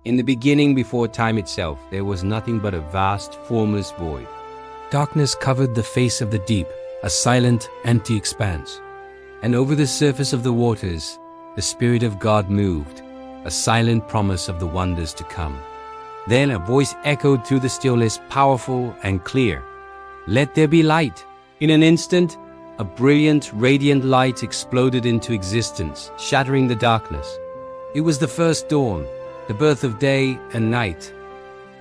In the beginning, before time itself, there was nothing but a vast, formless void. Darkness covered the face of the deep, a silent, empty expanse. And over the surface of the waters, the Spirit of God moved, a silent promise of the wonders to come. Then a voice echoed through the stillness, powerful and clear. "Let there be light." In an instant, a brilliant, radiant light exploded into existence, shattering the darkness. It was the first dawn, the birth of day and night.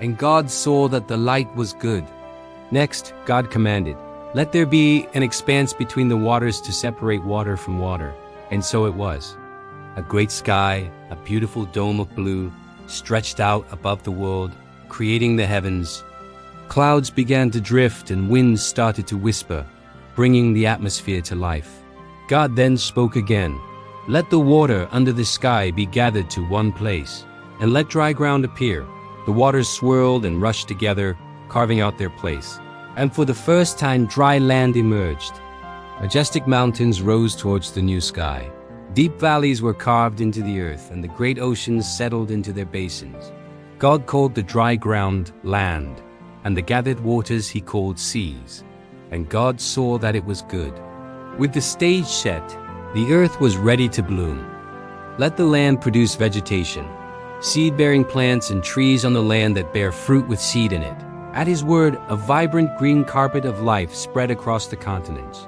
And God saw that the light was good. Next, God commanded, "Let there be an expanse between the waters to separate water from water." And so it was. A great sky, a beautiful dome of blue, stretched out above the world, creating the heavens. Clouds began to drift and winds started to whisper, bringing the atmosphere to life. God then spoke again, "Let the water under the sky be gathered to one place, and let dry ground appear." The waters swirled and rushed together, carving out their place. And for the first time, dry land emerged. Majestic mountains rose towards the new sky. Deep valleys were carved into the earth, and the great oceans settled into their basins. God called the dry ground land, and the gathered waters he called seas. And God saw that it was good. With the stage set, the earth was ready to bloom. Let the land produce vegetation, seed-bearing plants and trees on the land that bear fruit with seed in it. At his word, a vibrant green carpet of life spread across the continents.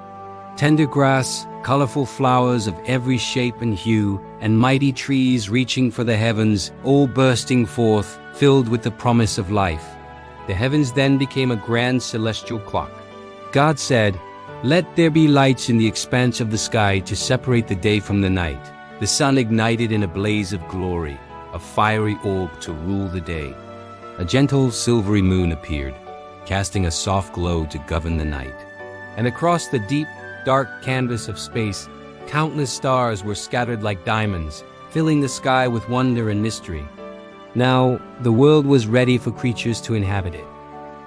Tender grass, colorful flowers of every shape and hue, and mighty trees reaching for the heavens, all bursting forth, filled with the promise of life. The heavens then became a grand celestial clock. God said, "Let there be lights in the expanse of the sky to separate the day from the night." The sun ignited in a blaze of glory, a fiery orb to rule the day. A gentle silvery moon appeared, casting a soft glow to govern the night. And across the deep, dark canvas of space, countless stars were scattered like diamonds, filling the sky with wonder and mystery. Now, the world was ready for creatures to inhabit it.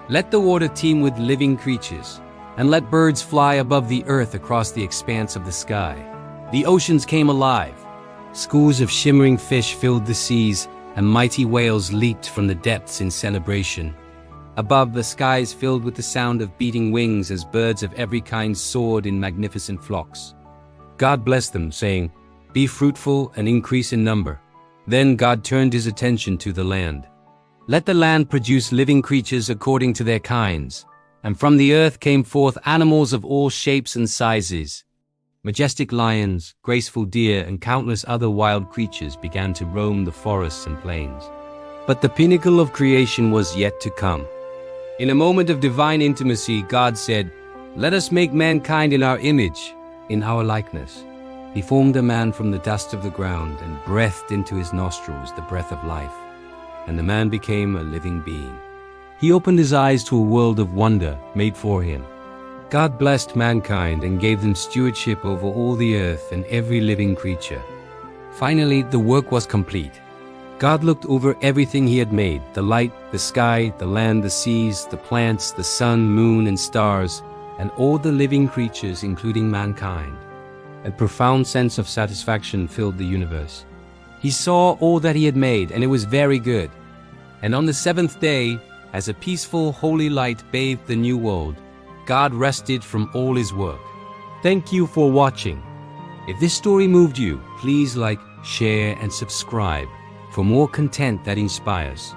Let the water teem with living creatures, and let birds fly above the earth across the expanse of the sky. The oceans came alive. Schools of shimmering fish filled the seas, and mighty whales leaped from the depths in celebration. Above, the skies filled with the sound of beating wings as birds of every kind soared in magnificent flocks. God blessed them, saying, "Be fruitful and increase in number." Then God turned his attention to the land. "Let the land produce living creatures according to their kinds." And from the earth came forth animals of all shapes and sizes. Majestic lions, graceful deer, and countless other wild creatures began to roam the forests and plains. But the pinnacle of creation was yet to come. In a moment of divine intimacy, God said, "Let us make mankind in our image, in our likeness." He formed a man from the dust of the ground and breathed into his nostrils the breath of life, and the man became a living being. He opened his eyes to a world of wonder made for him. God blessed mankind and gave them stewardship over all the earth and every living creature. Finally, the work was complete. God looked over everything he had made, the light, the sky, the land, the seas, the plants, the sun, moon, and stars, and all the living creatures, including mankind. A profound sense of satisfaction filled the universe. He saw all that he had made, and it was very good. And on the seventh day, as a peaceful, holy light bathed the new world, God rested from all his work. Thank you for watching. If this story moved you, please like, share, and subscribe for more content that inspires.